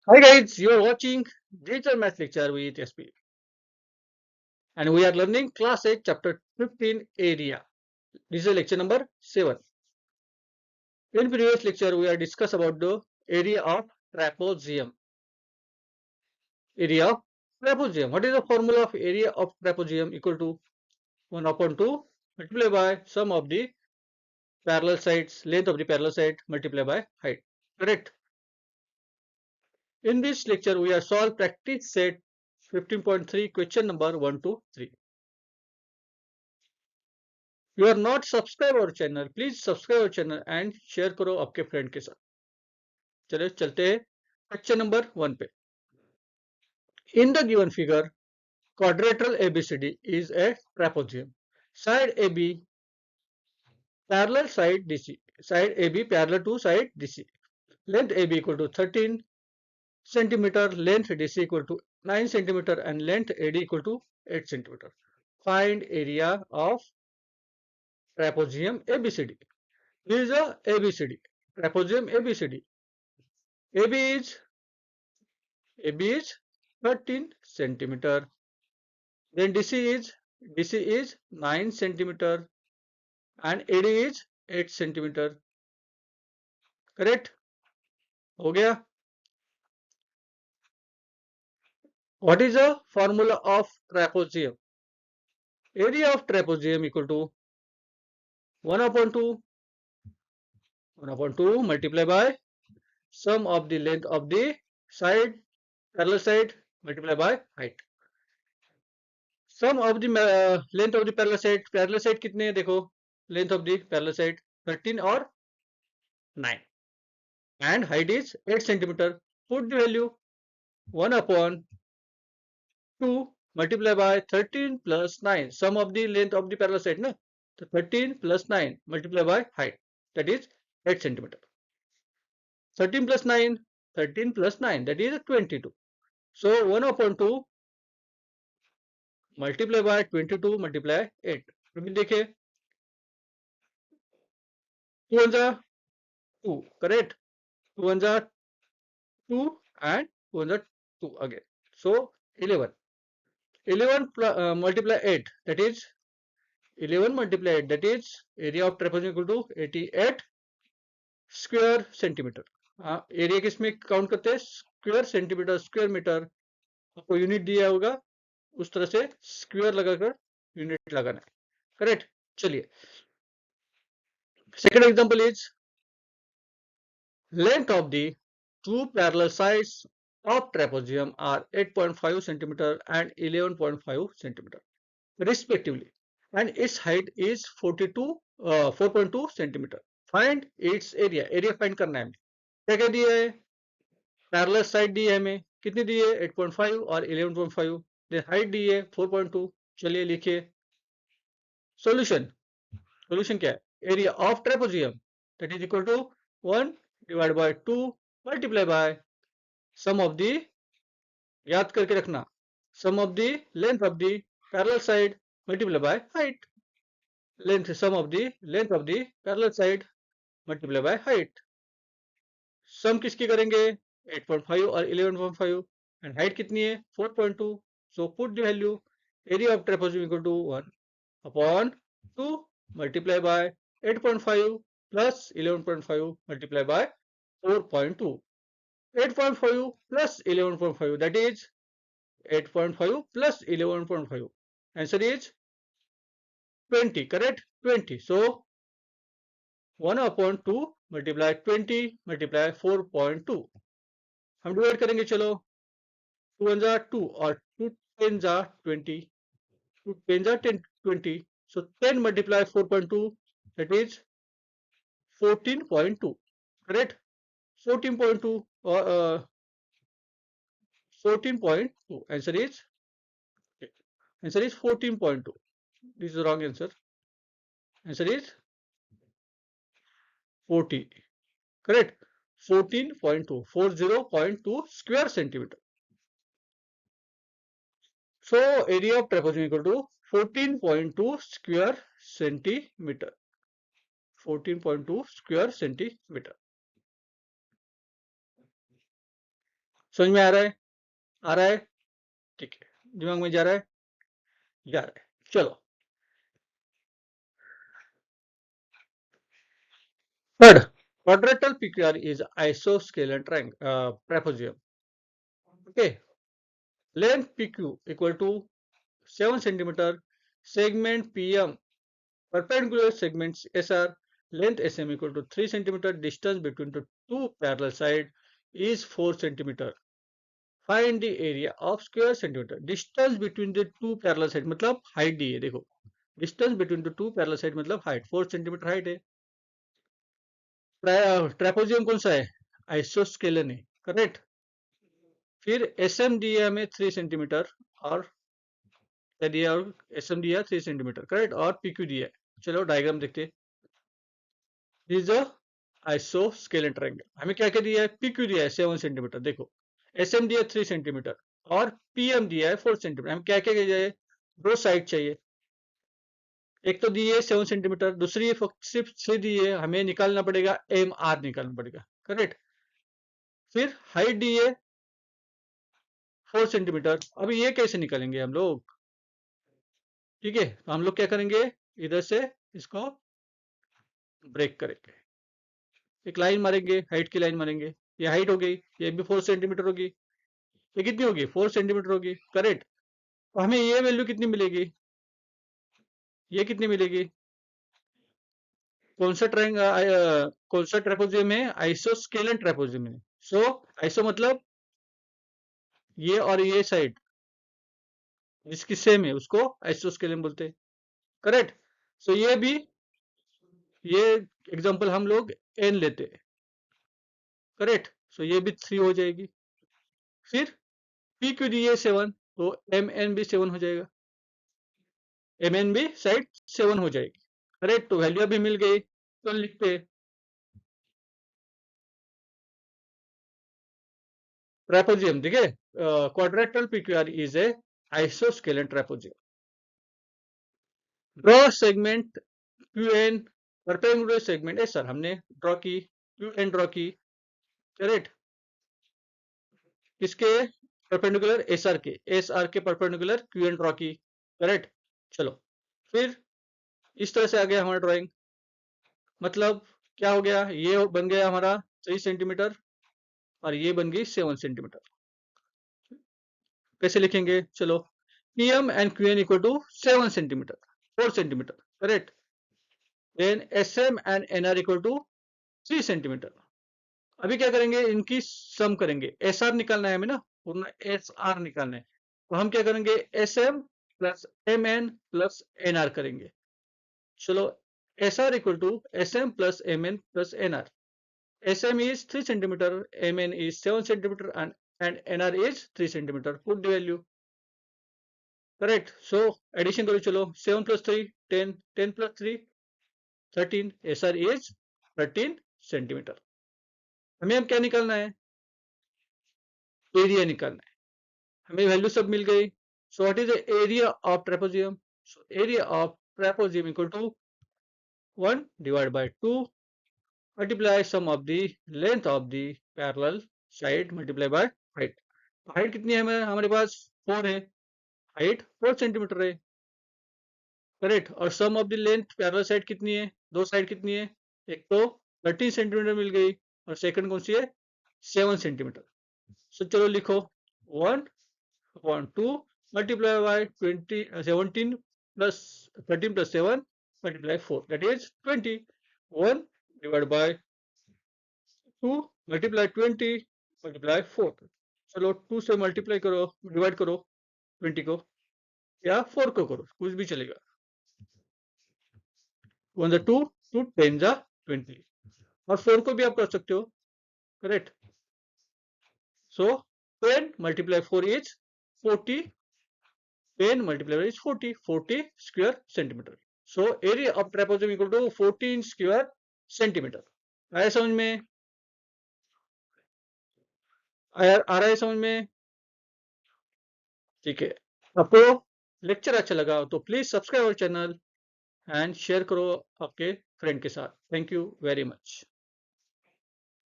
Hi guys, you are watching Digital Math Lecture with SP and we are learning Class 8 Chapter 15 Area. This is lecture number 7. In previous lecture we are discussed about the area of trapezium. Area of trapezium. What is the formula of area of trapezium? Equal to 1 upon 2 multiplied by sum of the parallel sides, length of the parallel side multiplied by height. Correct? In this lecture we are solve practice set 15.3 question number 1 to 3. You are not subscribe our channel, please subscribe our channel and share करो आपके friend के साथ. चलिए चलते हैं question number 1 पे. In the given figure, quadrilateral ABCD is a trapezium. Side AB parallel side DC. Side AB parallel to side DC. Length AB equal to 13 centimeter. Length DC equal to 9 centimeter and length AD equal to 8 centimeter. Find area of trapezium ABCD. This is a ABCD. Trapezium ABCD. AB is 13 centimeter. Then DC is 9 centimeter and AD is 8 centimeter. Correct? हो गया. What is the formula of trapezium? Area of trapezium equal to 1 upon 2 multiplied by sum of the length of the side parallel side multiplied by height. Sum of the length of the parallel side कितने हैं देखो, length of the parallel side 13 और 9 and height is 8 centimeter. Put the value 1 upon 2 multiplied by 13 plus 9, sum of the length of the parallel side na, so 13 plus 9 multiplied by height, that is 8 centimeter. 13 plus 9 that is 22. So 1 upon 2 multiplied by 22 multiply 8. फिर देखिए 2 1 जा 2, correct? 2 1 जा 2 and 2 1 जा 2 again. So 11. 11 multiply 8, that is 11 multiply 8, that is area of trapezium equal to 88 square centimetre. हाँ, area किस में count करते हैं? Square centimetre, square metre. आपको यूनिट दिया होगा, उस तरह से स्क्वायर लगाकर यूनिट लगाना है. करेक्ट? चलिए, second example is length of the two parallel sides of trapezium are 8.5 centimeter and 11.5 centimeter respectively, and its height is 4.2 centimeter. Find its area. area find करना है हमें. क्या क्या दिया है? पैरेलल साइड दी है हमें, कितनी दी है? 8.5 और 11.5. देन हाइट दी है 4.2. चलिए लिखिए सॉल्यूशन. सॉल्यूशन क्या है? Area of trapezium that is equal to 1 divide by 2 multiply by sum of the, याद करके रखना, sum of the length of the parallel side multiply by height. Sum of the length of the parallel side multiply by height. Sum किसकी करेंगे? 8.5 और 11.5 and height कितनी है? 4.2. So put the value area of trapezium equal to 1 upon 2 multiply by 8.5 plus 11.5 multiply by 4.2. 8.5 plus 11.5, that is 8.5 plus 11.5. Answer is 20, correct? 20. So 1 upon 2 multiply 20 multiply 4.2. हम divide करेंगे. चलो 2 1 जा 2 और 2 10 जा 20. 2 10 जा 10 20. So 10 multiply 4.2, that is 14.2, correct? 14.2 or 14.2. Answer is 14.2. This is the wrong answer. Answer is 40. Correct? 14.2. 40.2 square centimeter. So area of trapezium equal to 14.2 square centimeter. 14.2 square centimeter. समझ में आ रहा है? आ रहा है? ठीक है, दिमाग में जा रहा है? जा रहा है। चलो, third, quadrilateral PQR is isoscalar trapezium. Okay, length PQ equal to 7 centimeter, segment PM, perpendicular segments SR, length SM equal to 3 centimeter, distance between the two parallel sides is 4 centimeter. Find the area of square centimeter. Distance between the two parallel sides मतलब height दी है, देखो distance between the two parallel sides मतलब height 4 centimeter height है. ट्रेपोजियम कौन सा है? आइसोस्केलन है, correct. फिर एस एम दिया हमें 3 सेंटीमीटर और क्या दिया? और एस एम दिया 3 सेंटीमीटर, करेक्ट. और पीक्यू दिया है. चलो डायग्राम देखते. This is isosceles triangle. हमें क्या क्या दिया है? पीक्यू दिया है 7 सेंटीमीटर, देखो. एस एम दिया 3 सेंटीमीटर और पीएम दिया है 4 सेंटीमीटर. हम क्या क्या चाहिए? दो साइड चाहिए. एक तो दी है 7 सेंटीमीटर, दूसरी सिर्फ 6 दी है. हमें निकालना पड़ेगा एम आर निकालना पड़ेगा, करेक्ट. फिर हाइट दी है 4 सेंटीमीटर. अभी ये कैसे निकालेंगे हम लोग? ठीक है, तो हम लोग क्या करेंगे? इधर से इसको ब्रेक करेंगे, एक लाइन मारेंगे, हाइट की लाइन मारेंगे. ये हाइट हो गई, ये भी 4 सेंटीमीटर होगी. ये कितनी होगी? 4 सेंटीमीटर होगी, करेक्ट. तो हमें ये वैल्यू कितनी मिलेगी? ये कितनी मिलेगी? कौन सा कौन सा ट्रेपोजियम है? आइसोस्केलन ट्रेपोजियम है. सो आइसो मतलब ये और ये साइड जिसकी सेम है उसको आइसोस्केलन बोलते हैं, करेक्ट. सो ये एग्जांपल हम लोग एन लेते हैं, करेक्ट. सो ये भी 3 हो जाएगी. फिर पी क्यू दी है 7, तो एम एन भी 7 हो जाएगा. एम एन भी साइड 7 हो जाएगी, करेक्ट. तो वैल्यू अभी मिल गई, तो लिखते हैं ट्रेपोजियम. ठीक है, quadrilateral PQR is a isosceles trapezium. Draw segment Q N perpendicular segment है सर, हमने ड्रॉ की, क्यू एन ड्रॉ की, करेक्ट. किसके परपेंडिकुलर? एस आर के परपेंडिकुलर क्यू एन ड्रॉ की, करेक्ट. चलो, फिर इस तरह से आ गया हमारा ड्राइंग. मतलब क्या हो गया? ये बन गया हमारा 3 सेंटीमीटर और ये बन गई 7 सेंटीमीटर. कैसे लिखेंगे? चलो, PM and QN equal to 7 centimetre, 4 centimetre, correct. Then SM and NR equal to 3 centimetre. अभी क्या करेंगे? इनकी सम करेंगे. एस आर निकालना है हमें ना, पूरा एस आर निकालना है. तो हम क्या करेंगे? S M plus M N plus N R करेंगे. चलो, S R equal to S M plus M N plus N R. S M is 3 centimetre, M N is 7 centimetre and nr is 3 centimeter. Put the value, correct. So addition करो. चलो, 7 plus 3 10, 10 plus 3 13. SR is 13 centimetre. हमें अब क्या निकालना है? Area निकालना है. हमें वैल्यू सब मिल गई. So what is the area of trapezium? So area of trapezium equal to 1 divided by 2 multiply sum of the length of the parallel side multiply by height. Height कितनी है हमारे पास? 4 है. हाइट 4 सेंटीमीटर है, correct. और sum of the length parallel side कितनी है? दो साइड कितनी है? एक तो 13 सेंटीमीटर मिल गई और सेकंड कौन सी है? 7 सेंटीमीटर. सो चलो लिखो 1 upon 2 multiply bye 17 plus 13 plus 7 multiply 4 that is 20. 1 divide by 2 multiply 20 multiply 4. चलो 2 से मल्टीप्लाई करो, डिवाइड करो 20 को, या 4 को करो, कुछ भी चलेगा. 1 2 2 10 जा 20. और 4 को भी आप कर सकते हो, correct. So 10 multiply 4 is 40. 10 multiply is 40 square centimetre. So area of trapezium equal to 14 square centimetre. आया समझ में? आ रहा है समझ में? ठीक है. आपको लेक्चर अच्छा लगा तो please subscribe our channel and share करो आपके फ्रेंड के साथ. Thank you very much.